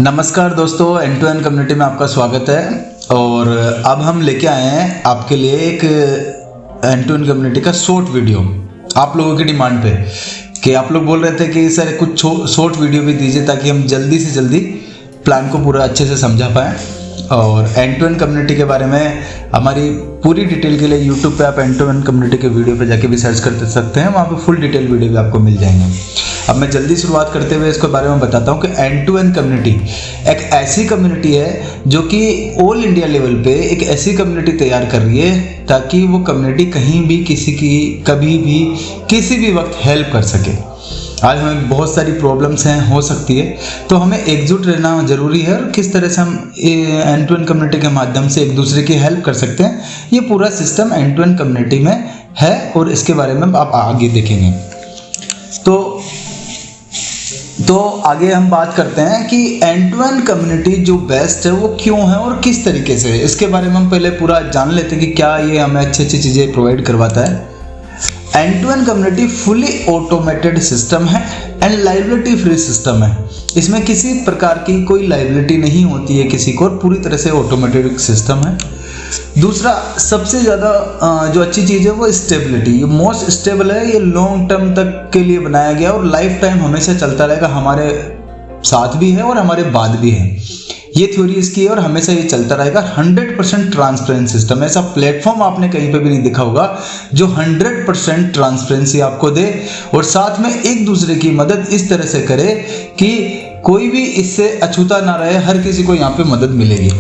नमस्कार दोस्तों, and to end community में आपका स्वागत है। और अब हम लेके आए हैं आपके लिए एक एंड टू एंड कम्युनिटी का शॉर्ट वीडियो आप लोगों की डिमांड पे, कि आप लोग बोल रहे थे कि सर कुछ शॉर्ट वीडियो भी दीजिए ताकि हम जल्दी से जल्दी प्लान को पूरा अच्छे से समझा पाएँ। और एंड टू एंड कम्युनिटी के बारे में हमारी पूरी डिटेल के लिए यूट्यूब पे आप एंड टू एंड कम्युनिटी के वीडियो पे जाके भी सर्च कर सकते हैं, वहाँ पे फुल डिटेल वीडियो भी आपको मिल जाएंगे। अब मैं जल्दी शुरुआत करते हुए इसके बारे में बताता हूँ कि एंड टू एंड कम्युनिटी एक ऐसी कम्युनिटी है जो कि ऑल इंडिया लेवल पे एक ऐसी कम्युनिटी तैयार कर रही है ताकि वो कम्युनिटी कहीं भी किसी की कभी भी किसी भी वक्त हेल्प कर सके। आज हमें बहुत सारी प्रॉब्लम्स हैं, हो सकती है, तो हमें एकजुट रहना ज़रूरी है। और किस तरह से हम एंड टू एंड कम्युनिटी के माध्यम से एक दूसरे की हेल्प कर सकते हैं, ये पूरा system end to end community में है और इसके बारे में आप आगे देखेंगे। तो आगे हम बात करते हैं कि एंड टू एंड कम्युनिटी जो बेस्ट है वो क्यों है और किस तरीके से है। इसके बारे में हम पहले पूरा जान लेते हैं कि क्या ये हमें अच्छी अच्छी चीज़ें प्रोवाइड करवाता है। End to end community fully automated system है एंड लाइबिलिटी फ्री सिस्टम है। इसमें किसी प्रकार की कोई लाइबिलिटी नहीं होती है किसी को, पूरी तरह से ऑटोमेटेड सिस्टम है। दूसरा सबसे ज़्यादा जो अच्छी चीज़ है वो स्टेबिलिटी, ये मोस्ट स्टेबल है, ये लॉन्ग टर्म तक के लिए बनाया गया और लाइफ टाइम हमेशा चलता रहेगा, हमारे साथ भी है और हमारे बाद भी है, ये थ्योरी इसकी है और हमेशा ये चलता रहेगा। 100% ट्रांसपेरेंट सिस्टम, ऐसा प्लेटफॉर्म आपने कहीं पे भी नहीं देखा होगा जो 100% ट्रांसपेरेंसी आपको दे और साथ में एक दूसरे की मदद इस तरह से करे कि कोई भी इससे अछूता ना रहे, हर किसी को यहाँ पे मदद मिलेगी।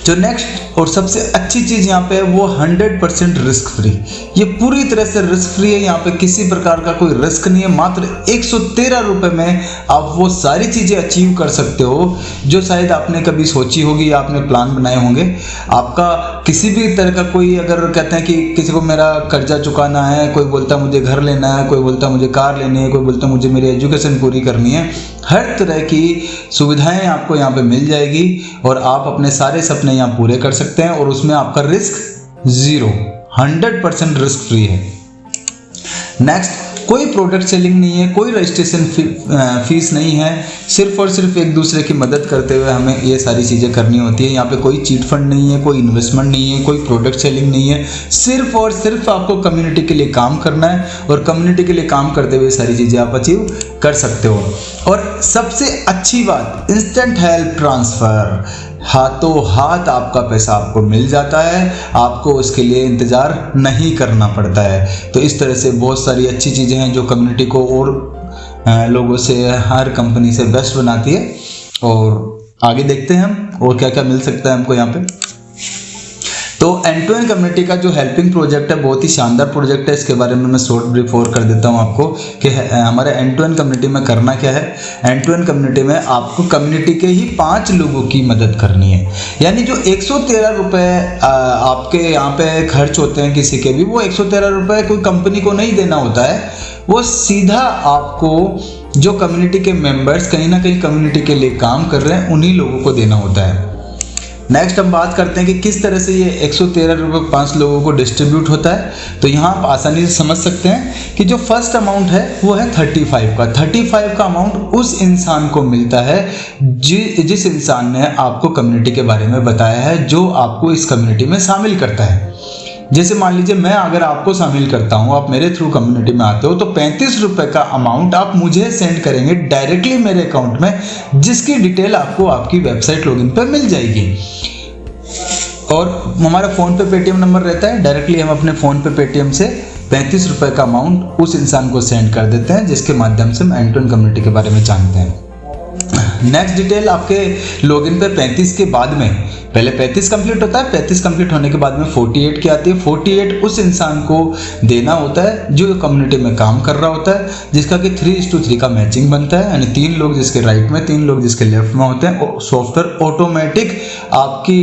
जो नेक्स्ट और सबसे अच्छी चीज़ यहाँ पे है वो 100% रिस्क फ्री, ये पूरी तरह से रिस्क फ्री है। यहाँ पे किसी प्रकार का कोई रिस्क नहीं है। मात्र 113 रुपये में आप वो सारी चीज़ें अचीव कर सकते हो जो शायद आपने कभी सोची होगी या आपने प्लान बनाए होंगे। आपका किसी भी तरह का कोई, अगर कहते हैं कि किसी को मेरा कर्जा चुकाना है, कोई बोलता है मुझे घर लेना है, कोई बोलता है मुझे कार लेनी है, कोई बोलता है मुझे मेरी एजुकेशन पूरी करनी है, हर तरह की सुविधाएं आपको यहाँ पे मिल जाएगी और आप अपने सारे सपने यहाँ पूरे कर सकते हैं और उसमें आपका रिस्क 100% रिस्क फ्री है। नेक्स्ट, कोई प्रोडक्ट सेलिंग नहीं है, कोई रजिस्ट्रेशन फीस नहीं है, सिर्फ और सिर्फ एक दूसरे की मदद करते हुए हमें ये सारी चीज़ें करनी होती है। यहाँ पे कोई चीट फंड नहीं है, कोई इन्वेस्टमेंट नहीं है, कोई प्रोडक्ट सेलिंग नहीं है, सिर्फ और सिर्फ आपको कम्युनिटी के लिए काम करना है और कम्युनिटी के लिए काम करते हुए सारी चीज़ें आप अचीव कर सकते हो। और सबसे अच्छी बात, इंस्टेंट हेल्प ट्रांसफ़र, हाथों हाथ आपका पैसा आपको मिल जाता है, आपको उसके लिए इंतज़ार नहीं करना पड़ता है। तो इस तरह से बहुत सारी अच्छी चीज़ें हैं जो कम्युनिटी को और लोगों से, हर कंपनी से बेस्ट बनाती है। और आगे देखते हैं हम और क्या क्या मिल सकता है हमको यहाँ पे। तो एंड टू एंड कम्युनिटी का जो हेल्पिंग प्रोजेक्ट है बहुत ही शानदार प्रोजेक्ट है। इसके बारे में मैं शॉर्ट ब्रीफ और कर देता हूँ आपको कि हमारे एंड टू एंड कम्युनिटी में करना क्या है। एंड टू एंड कम्युनिटी में आपको कम्युनिटी के ही 5 लोगों की मदद करनी है, यानी जो 113 रुपये आपके यहाँ पे खर्च होते हैं किसी के भी, वो 113 रुपये कोई कंपनी को नहीं देना होता है, वो सीधा आपको जो कम्युनिटी के मेंबर्स कहीं ना कहीं कम्युनिटी के लिए काम कर रहे हैं उन्हीं लोगों को देना होता है। नेक्स्ट हम बात करते हैं कि किस तरह से ये 113 रुपये 5 लोगों को डिस्ट्रीब्यूट होता है। तो यहाँ आप आसानी से समझ सकते हैं कि जो फर्स्ट अमाउंट है वो है 35 का। 35 का अमाउंट उस इंसान को मिलता है जिस इंसान ने आपको कम्युनिटी के बारे में बताया है, जो आपको इस कम्युनिटी में शामिल करता है। जैसे मान लीजिए मैं अगर आपको शामिल करता हूँ, आप मेरे थ्रू कम्युनिटी में आते हो, तो 35 रुपये का अमाउंट आप मुझे सेंड करेंगे डायरेक्टली मेरे अकाउंट में, जिसकी डिटेल आपको आपकी वेबसाइट लॉगिन पर मिल जाएगी। और हमारा फ़ोन पे पेटीएम नंबर रहता है, डायरेक्टली हम अपने फ़ोन पे पेटीएम से 35 रुपये का अमाउंट उस इंसान को सेंड कर देते हैं, जिसके माध्यम से हम एंड टू एंड कम्युनिटी के बारे में जानते हैं। नेक्स्ट डिटेल आपके लॉगिन पे 35 के बाद में, पहले 35 कंप्लीट होता है, 35 कंप्लीट होने के बाद में 48 की आती है। 48 उस इंसान को देना होता है जो कम्युनिटी में काम कर रहा होता है, जिसका कि 3:3 का मैचिंग बनता है, यानी 3 लोग जिसके राइट में, 3 लोग जिसके लेफ्ट में होते हैं। सॉफ्टवेयर ऑटोमेटिक आपकी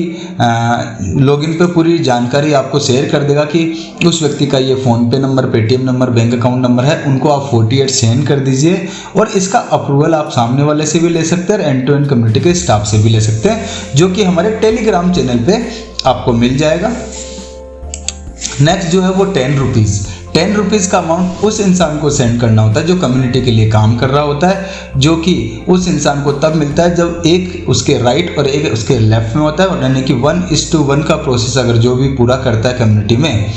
लॉगिन पे पूरी जानकारी आपको शेयर कर देगा कि उस व्यक्ति का ये फ़ोन पे number, Paytm number, bank account number है, उनको आप 48 सेंड कर दीजिए। और इसका अप्रूवल आप सामने वाले से भी ले सकते हैं, एंड टू एंड कम्युनिटी के स्टाफ से भी ले सकते हैं, जो कि हमारे टेलीग्राम चैनल पे आपको मिल जाएगा। नेक्स्ट जो है वो 10 रुपीज़ 10 रुपीज़ का अमाउंट उस इंसान को सेंड करना होता है जो कम्युनिटी के लिए काम कर रहा होता है, जो कि उस इंसान को तब मिलता है जब एक उसके राइट और एक उसके लेफ्ट में होता है, और यानी कि 1:1 का प्रोसेस अगर जो भी पूरा करता है कम्युनिटी में,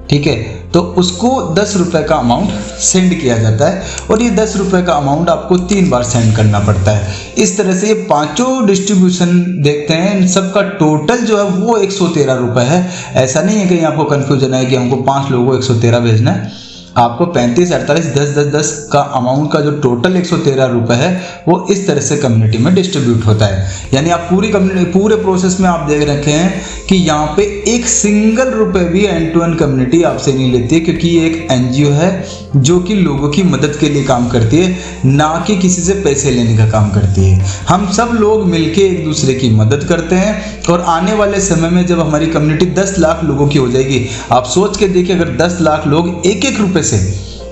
ठीक है, तो उसको 10 रुपये का अमाउंट सेंड किया जाता है। और ये 10 रुपये का अमाउंट आपको 3 बार सेंड करना पड़ता है। इस तरह से ये पांचों डिस्ट्रीब्यूशन देखते हैं, इन सबका टोटल जो है वो 113 रुपये है। ऐसा नहीं है कहीं आपको कन्फ्यूजन है कि हमको 5 लोगों को 113 भेजना है। आपको 35, 48, 10, 10, 10 का अमाउंट का जो टोटल 113 रुपये है वो इस तरह से कम्युनिटी में डिस्ट्रीब्यूट होता है। यानी आप पूरी कम्युनिटी, पूरे प्रोसेस में आप देख रखे हैं कि यहाँ पे एक सिंगल रुपये भी एंड टू एंड कम्युनिटी आपसे नहीं लेती है, क्योंकि ये एक एनजीओ है जो कि लोगों की मदद के लिए काम करती है, ना कि किसी से पैसे लेने का काम करती है। हम सब लोग मिलके एक दूसरे की मदद करते हैं, और आने वाले समय में जब हमारी कम्युनिटी 10 लाख लोगों की हो जाएगी, आप सोच के देखिए अगर 10 लाख लोग एक एक रुपये से,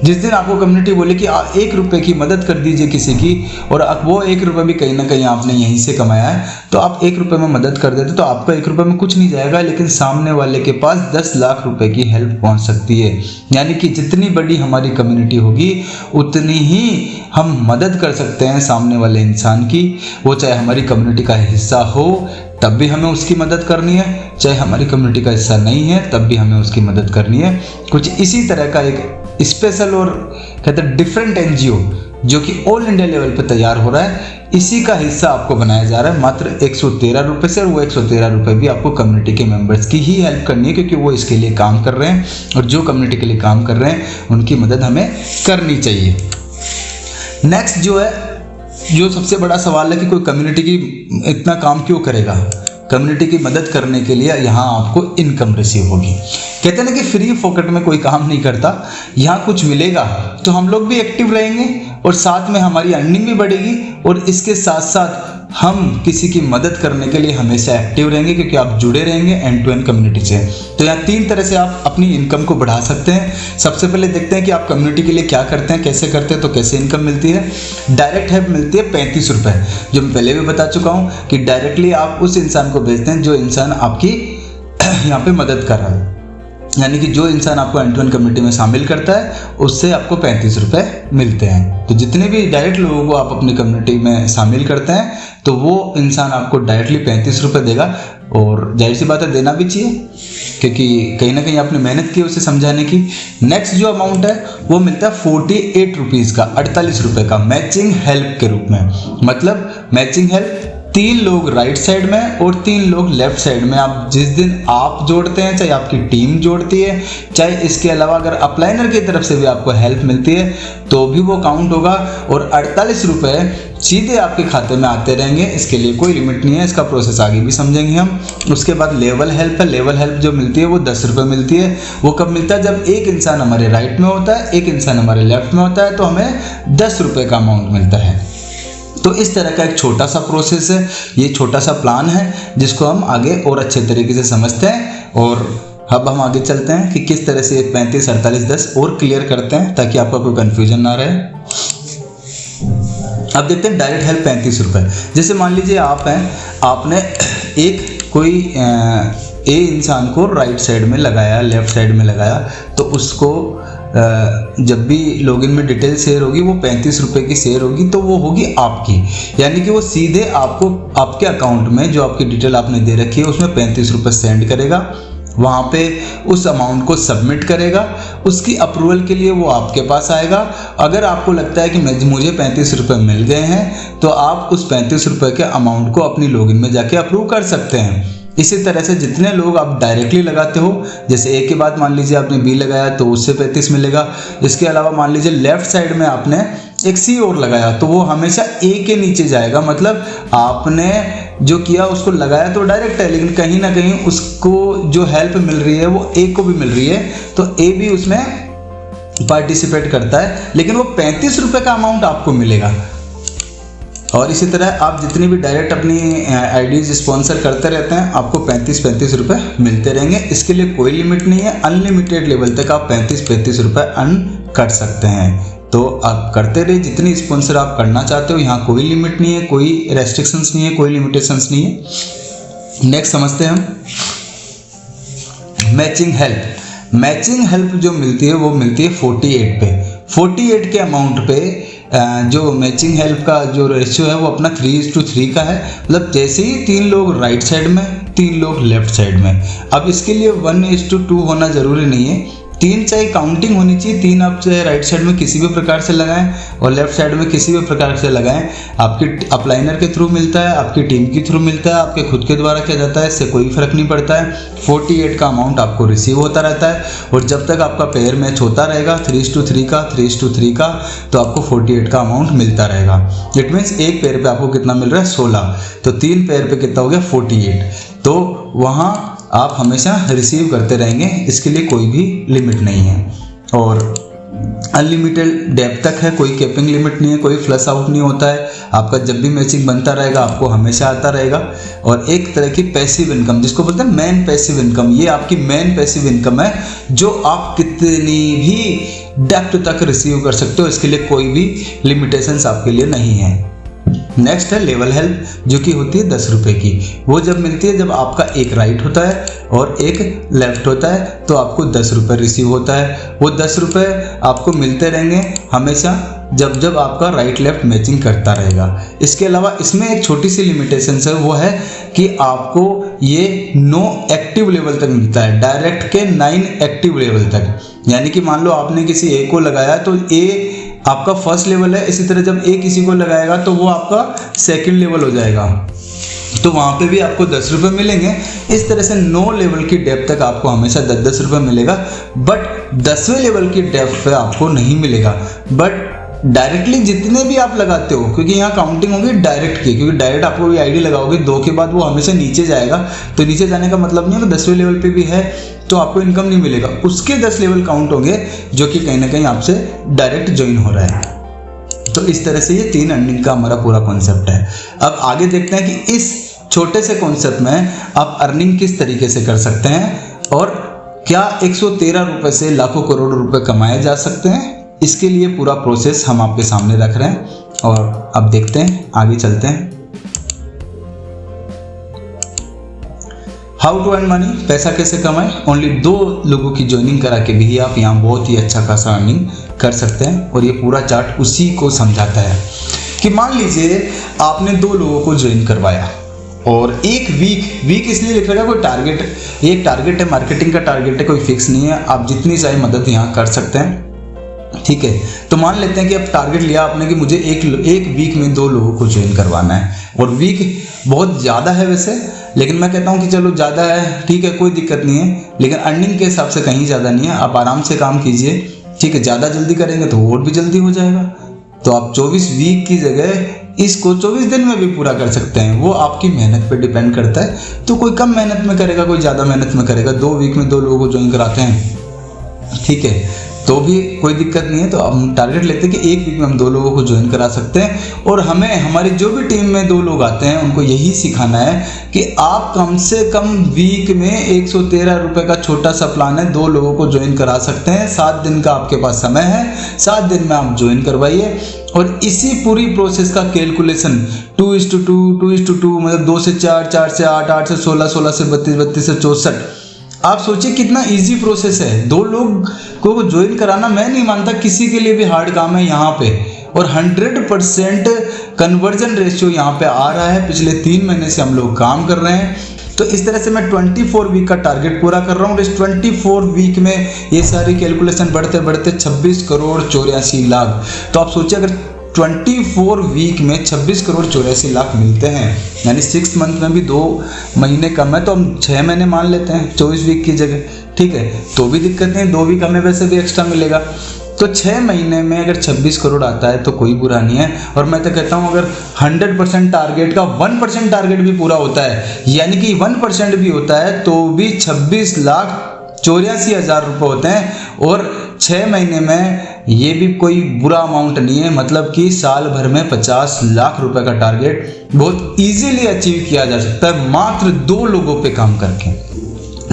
जिस दिन आपको कम्युनिटी बोले कि 1 रुपये की मदद कर दीजिए किसी की, और वो 1 रुपये भी कहीं ना कहीं आपने यहीं से कमाया है, तो आप 1 रुपये में मदद कर देते तो आपका 1 रुपये में कुछ नहीं जाएगा, लेकिन सामने वाले के पास 10 लाख रुपए की हेल्प पहुंच सकती है। यानी कि जितनी बड़ी हमारी कम्युनिटी होगी उतनी ही हम मदद कर सकते हैं सामने वाले इंसान की, वो चाहे हमारी कम्युनिटी का हिस्सा हो तब भी हमें उसकी मदद करनी है, चाहे हमारी कम्युनिटी का हिस्सा नहीं है तब भी हमें उसकी मदद करनी है। कुछ इसी तरह का एक स्पेशल और कहते हैं डिफरेंट एनजीओ जो कि ऑल इंडिया लेवल पे तैयार हो रहा है, इसी का हिस्सा आपको बनाया जा रहा है मात्र 113 रुपये से। और वो 113 रुपये भी आपको कम्युनिटी के मेंबर्स की ही हेल्प करनी है, क्योंकि वो इसके लिए काम कर रहे हैं, और जो कम्युनिटी के लिए काम कर रहे हैं उनकी मदद हमें करनी चाहिए। नेक्स्ट जो है, जो सबसे बड़ा सवाल है कि कोई कम्युनिटी की इतना काम क्यों करेगा। कम्युनिटी की मदद करने के लिए यहाँ आपको इनकम रिसीव होगी। कहते हैं ना कि फ्री फोकट में कोई काम नहीं करता, यहाँ कुछ मिलेगा तो हम लोग भी एक्टिव रहेंगे, और साथ में हमारी अर्निंग भी बढ़ेगी, और इसके साथ साथ हम किसी की मदद करने के लिए हमेशा एक्टिव रहेंगे, क्योंकि आप जुड़े रहेंगे एंड टू एंड कम्युनिटी से। तो यहाँ 3 तरह से आप अपनी इनकम को बढ़ा सकते हैं। सबसे पहले देखते हैं कि आप कम्युनिटी के लिए क्या करते हैं, कैसे करते हैं, तो कैसे इनकम मिलती है। डायरेक्ट हेल्प मिलती है 35 रुपये, जो मैं पहले भी बता चुका हूँ कि डायरेक्टली आप उस इंसान को भेजते हैं जो इंसान आपकी यहाँ पे मदद कर रहा है। यानी कि जो इंसान आपको एंड टू एंड कम्युनिटी में शामिल करता है उससे आपको 35 रुपये मिलते हैं। तो जितने भी डायरेक्ट लोगों को आप अपनी कम्युनिटी में शामिल करते हैं तो वो इंसान आपको डायरेक्टली 35 रुपये देगा, और जाहिर सी बात है देना भी चाहिए, क्योंकि कहीं ना कहीं आपने मेहनत की उसे समझाने की। नेक्स्ट जो अमाउंट है वो मिलता है 48 रुपीज़ का, 48 रुपये का मैचिंग हेल्प के रूप में। मतलब मैचिंग हेल्प 3 लोग राइट साइड में और 3 लोग लेफ्ट साइड में, आप जिस दिन आप जोड़ते हैं, चाहे आपकी टीम जोड़ती है, चाहे इसके अलावा अगर अपलाइनर की तरफ से भी आपको हेल्प मिलती है तो भी वो काउंट होगा। और 48 रुपये सीधे आपके खाते में आते रहेंगे, इसके लिए कोई लिमिट नहीं है। इसका प्रोसेस आगे भी समझेंगे हम। उसके बाद लेवल हेल्प है। लेवल हेल्प जो मिलती है वो 10 रुपये मिलती है। वो कब मिलता है, जब एक इंसान हमारे राइट में होता है, एक इंसान हमारे लेफ्ट में होता है, तो हमें 10 रुपये का अमाउंट मिलता है। तो इस तरह का एक छोटा सा प्रोसेस है, ये छोटा सा प्लान है जिसको हम आगे और अच्छे तरीके से समझते हैं। और अब हम आगे चलते हैं कि किस तरह से 35, 48, 10 और क्लियर करते हैं ताकि आपका कोई कन्फ्यूजन ना रहे। अब देखते हैं डायरेक्ट हेल्प 35 रुपये। जैसे मान लीजिए आप हैं, आपने एक कोई ए इंसान को राइट साइड में लगाया, लेफ्ट साइड में लगाया, तो उसको जब भी लॉगिन में डिटेल शेयर होगी वो 35 रुपये की शेयर होगी, तो वो होगी आपकी। यानी कि वो सीधे आपको आपके अकाउंट में जो आपकी डिटेल आपने दे रखी है उसमें 35 रुपये सेंड करेगा, वहाँ पे उस अमाउंट को सबमिट करेगा, उसकी अप्रूवल के लिए वो आपके पास आएगा। अगर आपको लगता है कि मुझे 35 रुपये मिल गए हैं तो आप उस 35 रुपये के अमाउंट को अपनी लॉगिन में जाके अप्रूव कर सकते हैं। इसी तरह से जितने लोग आप डायरेक्टली लगाते हो, जैसे ए के बाद मान लीजिए आपने बी लगाया तो उससे 35 मिलेगा। इसके अलावा मान लीजिए लेफ्ट साइड में आपने एक सी और लगाया तो वो हमेशा ए के नीचे जाएगा। मतलब आपने जो किया उसको लगाया तो डायरेक्ट है, लेकिन कहीं ना कहीं उसको जो हेल्प मिल रही है वो ए को भी मिल रही है, तो ए भी उसमें पार्टिसिपेट करता है, लेकिन वो 35 रुपये का अमाउंट आपको मिलेगा। और इसी तरह आप जितनी भी डायरेक्ट अपनी आईडीज स्पॉन्सर करते रहते हैं आपको 35 रुपये मिलते रहेंगे। इसके लिए कोई लिमिट नहीं है, अनलिमिटेड लेवल तक आप 35 रुपये अर्न कर सकते हैं। तो आप करते रहिए जितनी स्पॉन्सर आप करना चाहते हो, यहाँ कोई लिमिट नहीं है, कोई रेस्ट्रिक्शंस नहीं है, कोई लिमिटेशंस नहीं है। नेक्स्ट समझते हैं हम मैचिंग हेल्प। मैचिंग हेल्प जो मिलती है वो मिलती है 48 पे। 48 के अमाउंट पे जो मैचिंग हेल्प का जो रेशियो है वो अपना 3:3 का है। मतलब जैसे ही 3 लोग राइट साइड में, 3 लोग लेफ्ट साइड में। अब इसके लिए 1:2 होना ज़रूरी नहीं है, 3 चाहे काउंटिंग होनी चाहिए। 3 आप चाहे राइट साइड में किसी भी प्रकार से लगाएं और लेफ्ट साइड में किसी भी प्रकार से लगाएं, आपकी अपलाइनर के थ्रू मिलता है, आपकी टीम के थ्रू मिलता है, आपके खुद के द्वारा किया जाता है, इससे कोई फर्क नहीं पड़ता है। 48 का अमाउंट आपको रिसीव होता रहता है और जब तक आपका पेयर मैच होता रहेगा 3:3 का, 3:3 का, तो आपको 48 का अमाउंट मिलता रहेगा। इट मीन्स एक पेयर पे आपको कितना मिल रहा है 16, तो 3 पेयर पे कितना हो गया 48। तो वहाँ आप हमेशा रिसीव करते रहेंगे, इसके लिए कोई भी लिमिट नहीं है और अनलिमिटेड डेप्थ तक है, कोई कैपिंग लिमिट नहीं है, कोई फ्लश आउट नहीं होता है। आपका जब भी मैचिंग बनता रहेगा आपको हमेशा आता रहेगा। और एक तरह की पैसिव इनकम जिसको बोलते हैं मेन पैसिव इनकम, ये आपकी मेन पैसिव इनकम है जो आप कितनी भी डेप्थ तक रिसीव कर सकते हो, इसके लिए कोई भी लिमिटेशंस आपके लिए नहीं है। नेक्स्ट है लेवल हेल्प जो कि होती है 10 रुपये की। वो जब मिलती है जब आपका एक राइट होता है और एक लेफ्ट होता है तो आपको 10 रुपये रिसीव होता है। वो 10 रुपये आपको मिलते रहेंगे हमेशा जब जब आपका राइट लेफ्ट मैचिंग करता रहेगा। इसके अलावा इसमें एक छोटी सी लिमिटेशन है, वो है कि आपको ये 9 एक्टिव लेवल तक मिलता है, डायरेक्ट के 9 एक्टिव लेवल तक। यानी कि मान लो आपने किसी ए को लगाया तो ए आपका फर्स्ट लेवल है, इसी तरह जब ए किसी को लगाएगा तो वो आपका सेकंड लेवल हो जाएगा, तो वहाँ पे भी आपको 10 रुपये मिलेंगे। इस तरह से 9 लेवल की डेप्थ तक आपको हमेशा 10-10 रुपये मिलेगा। बट 10वें लेवल की डेप्थ पे आपको नहीं मिलेगा। बट डायरेक्टली जितने भी आप लगाते हो, क्योंकि यहाँ काउंटिंग होगी डायरेक्ट की, क्योंकि डायरेक्ट आपको भी आईडी लगाओगे 2 के बाद वो हमेशा नीचे जाएगा, तो नीचे जाने का मतलब नहीं है कि 10वें लेवल पे भी है तो आपको इनकम नहीं मिलेगा। उसके 10 लेवल काउंट होंगे जो कि कहीं ना कहीं आपसे डायरेक्ट ज्वाइन हो रहा है। तो इस तरह से ये 3 अर्निंग का हमारा पूरा कॉन्सेप्ट है। अब आगे देखते हैं कि इस छोटे से कॉन्सेप्ट में आप अर्निंग किस तरीके से कर सकते हैं और क्या 113 रुपये से लाखों करोड़ रुपए कमाए जा सकते हैं। इसके लिए पूरा प्रोसेस हम आपके सामने रख रहे हैं और अब देखते हैं, आगे चलते हैं। हाउ टू अर्न मनी, पैसा कैसे कमाएं। ओनली 2 लोगों की ज्वाइनिंग करा के भी आप यहाँ बहुत ही अच्छा खासा अर्निंग कर सकते हैं। और ये पूरा चार्ट उसी को समझाता है कि मान लीजिए आपने 2 लोगों को ज्वाइन करवाया और एक वीक इसलिए लिख रखा है, कोई टारगेट, ये एक टारगेट है, मार्केटिंग का टारगेट है, कोई फिक्स नहीं है, आप जितनी चाहे मदद यहाँ कर सकते हैं। ठीक है, तो मान लेते हैं कि अब टारगेट लिया आपने कि मुझे एक वीक में 2 लोगों को ज्वाइन करवाना है। और वीक बहुत ज़्यादा है वैसे, लेकिन मैं कहता हूँ कि चलो ज़्यादा है, ठीक है, कोई दिक्कत नहीं है, लेकिन अर्निंग के हिसाब से कहीं ज़्यादा नहीं है। आप आराम से काम कीजिए, ठीक है। ज़्यादा जल्दी करेंगे तो और भी जल्दी हो जाएगा। तो आप 24 वीक की जगह इसको 24 दिन में भी पूरा कर सकते हैं। वो आपकी मेहनत पे डिपेंड करता है। तो कोई कम मेहनत में करेगा, कोई ज़्यादा मेहनत में करेगा। 2 वीक में 2 लोगों को ज्वाइन कराते हैं, ठीक है, तो भी कोई दिक्कत नहीं है। तो हम टारगेट लेते हैं कि 1 वीक में हम 2 लोगों को ज्वाइन करा सकते हैं। और हमें हमारी जो भी टीम में 2 लोग आते हैं उनको यही सिखाना है कि आप कम से कम वीक में 113 रुपये का छोटा सा प्लान है, 2 लोगों को ज्वाइन करा सकते हैं। 7 दिन का आपके पास समय है, 7 दिन में आप ज्वाइन करवाइए। और इसी पूरी प्रोसेस का कैलकुलेशन 2:2 मतलब 2 से 4, 4 से 8, 8 से 16, 16 से 32, 32 से 64। आप सोचिए कितना इजी प्रोसेस है। 2 लोग को ज्वाइन कराना मैं नहीं मानता किसी के लिए भी हार्ड काम है यहाँ पे। और 100% कन्वर्जन रेशियो यहाँ पे आ रहा है। पिछले 3 महीने से हम लोग काम कर रहे हैं। तो इस तरह से मैं 24 वीक का टारगेट पूरा कर रहा हूँ। इस 24 वीक में ये सारी कैलकुलेशन बढ़ते बढ़ते 26 करोड़ 84 लाख। तो आप सोचिए अगर 24 वीक में 26 करोड़ 84 लाख मिलते हैं, यानी 6 मंथ में भी 2 महीने कम है, तो हम 6 महीने मान लेते हैं 24 वीक की जगह, ठीक है, तो भी दिक्कत नहीं। 2 वीक हमें वैसे भी एक्स्ट्रा मिलेगा। तो 6 महीने में अगर 26 करोड़ आता है तो कोई बुरा नहीं है। और मैं तो कहता हूँ अगर 100% टारगेट का 1% टारगेट भी पूरा होता है, यानी कि 1% भी होता है, तो भी 26,84,000 रुपये होते हैं। और 6 महीने में ये भी कोई बुरा अमाउंट नहीं है। मतलब कि साल भर में 50 लाख रुपए का टारगेट बहुत इजीली अचीव किया जा सकता है मात्र 2 लोगों पे काम करके।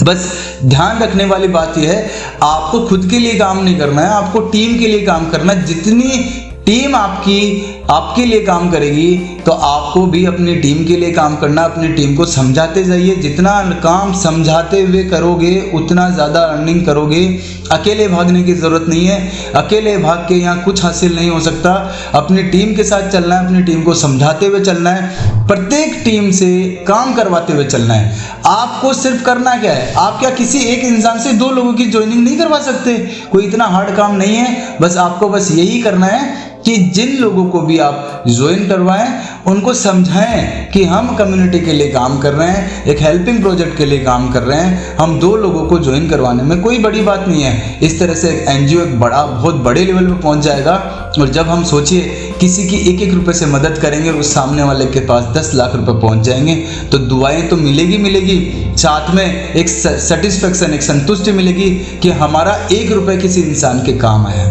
बस ध्यान रखने वाली बात यह है, आपको खुद के लिए काम नहीं करना है, आपको टीम के लिए काम करना है। जितनी टीम आपकी आपके लिए काम करेगी तो आपको भी अपनी टीम के लिए काम करना, अपनी टीम को समझाते जाइए। जितना काम समझाते हुए करोगे उतना ज़्यादा अर्निंग करोगे। अकेले भागने की ज़रूरत नहीं है, अकेले भाग के यहाँ कुछ हासिल नहीं हो सकता। अपनी टीम के साथ चलना है, अपनी टीम को समझाते हुए चलना है, प्रत्येक टीम से काम करवाते हुए चलना है। आपको सिर्फ करना क्या है, आप क्या किसी एक इंसान से 2 लोगों की ज्वाइनिंग नहीं करवा सकते? कोई इतना हार्ड काम नहीं है। बस आपको बस यही करना है कि जिन लोगों को भी आप ज्वाइन करवाएं उनको समझाएं कि हम कम्युनिटी के लिए काम कर रहे हैं, एक हेल्पिंग प्रोजेक्ट के लिए काम कर रहे हैं। हम 2 लोगों को ज्वाइन करवाने में कोई बड़ी बात नहीं है। इस तरह से एक एनजीओ एक बहुत बड़े लेवल पे पहुंच जाएगा। और जब हम सोचिए किसी की 1-1 रुपए से मदद करेंगे और उस सामने वाले के पास 10 लाख रुपए पहुंच जाएंगे तो दुआएं तो मिलेगी, साथ में एक सेटिस्फेक्शन, एक संतुष्टि मिलेगी कि हमारा 1 रुपए किसी इंसान के काम आया।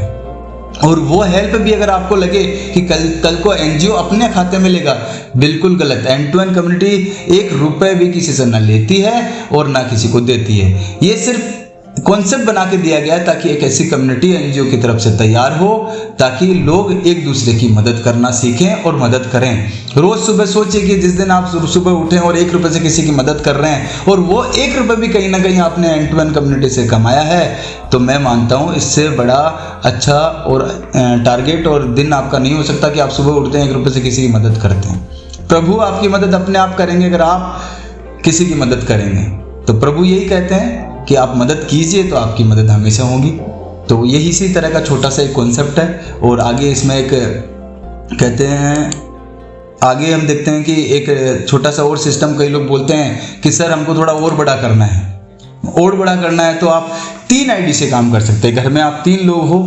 और वो हेल्प भी अगर आपको लगे कि कल को एनजीओ अपने खाते में लेगा, बिल्कुल गलत। एंड टू एंड कम्युनिटी 1 रुपए भी किसी से ना लेती है और ना किसी को देती है। ये सिर्फ कॉन्सेप्ट बना के दिया गया है ताकि एक ऐसी कम्युनिटी एनजीओ की तरफ से तैयार हो ताकि लोग एक दूसरे की मदद करना सीखें और मदद करें। रोज सुबह सोचिए कि जिस दिन आप सुबह उठें और 1 रुपए से किसी की मदद कर रहे हैं और वो 1 रुपए भी कहीं ना कहीं आपने एंड टू एंड कम्युनिटी से कमाया है, तो मैं मानता हूँ इससे बड़ा अच्छा और टारगेट और दिन आपका नहीं हो सकता कि आप सुबह उठते हैं 1 रुपए से किसी की मदद करते हैं। प्रभु आपकी मदद अपने आप करेंगे अगर आप किसी की मदद करेंगे। तो प्रभु यही कहते हैं कि आप मदद कीजिए तो आपकी मदद हमेशा होगी। तो यही इसी तरह का छोटा सा एक कॉन्सेप्ट है। और आगे इसमें एक कहते हैं, आगे हम देखते हैं कि एक छोटा सा और सिस्टम, कई लोग बोलते हैं कि सर हमको थोड़ा और बड़ा करना है। और बड़ा करना है तो आप 3 आईडी से काम कर सकते हैं। घर में आप 3 लोग हो,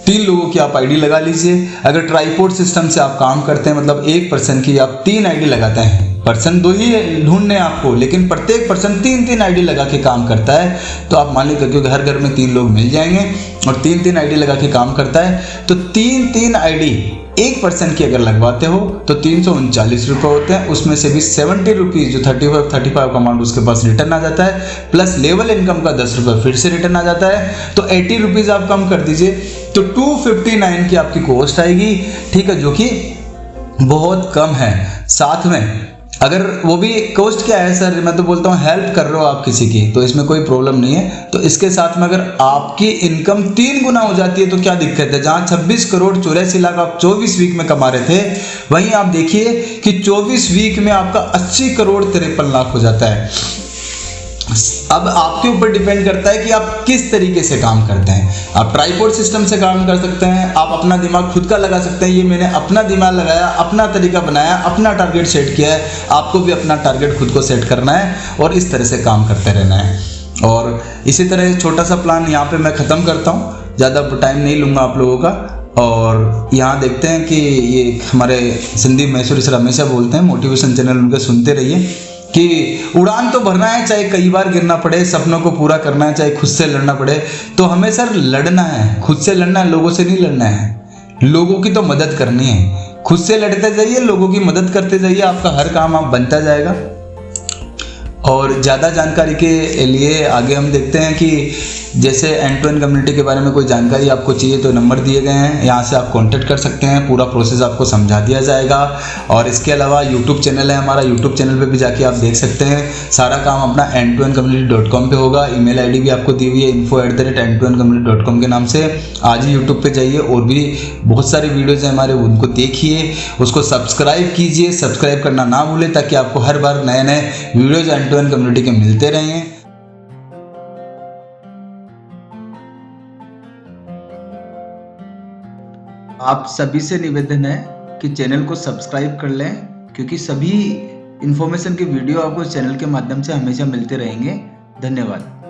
3 लोगों की आप आईडी लगा लीजिए। अगर ट्राइपोड सिस्टम से आप काम करते हैं, मतलब एक पर्सन की आप 3 आईडी लगाते हैं। पर्सन 2 ही ढूंढने आपको, लेकिन प्रत्येक पर्सन 3-3 आईडी लगा के काम करता है। तो आप मान लीजिए क्योंकि हर घर में 3 लोग मिल जाएंगे और 3-3 आईडी लगा के काम करता है, तो 3-3 आईडी एक पर्सन की अगर लगवाते हो तो 339 रुपये होते हैं। उसमें से भी 70 रुपीज़ जो 35 का अमाउंट उसके पास रिटर्न आ जाता है, प्लस लेवल इनकम का 10 रुपये फिर से रिटर्न आ जाता है। तो 80 रुपीज़ आप कम कर दीजिए तो 259 की आपकी कॉस्ट आएगी, ठीक है, जो कि बहुत कम है। साथ में अगर वो भी कॉस्ट क्या है सर, मैं तो बोलता हूँ हेल्प कर रहे हो आप किसी की, तो इसमें कोई प्रॉब्लम नहीं है। तो इसके साथ में अगर आपकी इनकम 3 गुना हो जाती है तो क्या दिक्कत है। जहाँ 26 करोड़ 84 लाख आप 24 वीक में कमा रहे थे, वहीं आप देखिए कि 24 वीक में आपका 80 करोड़ 53 लाख हो जाता है। अब आपके ऊपर डिपेंड करता है कि आप किस तरीके से काम करते हैं। आप ट्राइपॉड सिस्टम से काम कर सकते हैं, आप अपना दिमाग खुद का लगा सकते हैं। ये मैंने अपना दिमाग लगाया, अपना तरीका बनाया, अपना टारगेट सेट किया है। आपको भी अपना टारगेट खुद को सेट करना है और इस तरह से काम करते रहना है। और इसी तरह छोटा सा प्लान यहाँ पे मैं ख़त्म करता हूँ, ज़्यादा टाइम नहीं लूँगा आप लोगों का। और यहाँ देखते हैं कि ये हमारे संदीप मैसूरी सर हमेशा बोलते हैं, मोटिवेशन चैनल उनके सुनते रहिए कि उड़ान तो भरना है, चाहे कई बार गिरना पड़े, सपनों को पूरा करना है, चाहे खुद से लड़ना पड़े। तो हमें सर लड़ना है, खुद से लड़ना है, लोगों से नहीं लड़ना है। लोगों की तो मदद करनी है, खुद से लड़ते जाइए, लोगों की मदद करते जाइए, आपका हर काम आप बनता जाएगा। और ज़्यादा जानकारी के लिए आगे हम देखते हैं कि जैसे एंड टू एंड कम्युनिटी के बारे में कोई जानकारी आपको चाहिए तो नंबर दिए गए हैं, यहाँ से आप कांटेक्ट कर सकते हैं, पूरा प्रोसेस आपको समझा दिया जाएगा। और इसके अलावा यूट्यूब चैनल है हमारा, यूट्यूब चैनल पे भी जाके आप देख सकते हैं। सारा काम अपना end2endcommunity.com पे होगा। ईमेल आईडी भी आपको दी हुई है info@end2endcommunity.com के नाम से। आज ही यूट्यूब पे जाइए, और भी बहुत सारे वीडियोज़ हैं हमारे, उनको देखिए, उसको सब्सक्राइब कीजिए, सब्सक्राइब करना ना भूलें ताकि आपको हर बार नए नए videos end to end community के मिलते रहें। आप सभी से निवेदन है कि चैनल को सब्सक्राइब कर लें, क्योंकि सभी इन्फॉर्मेशन के वीडियो आपको चैनल के माध्यम से हमेशा मिलते रहेंगे। धन्यवाद।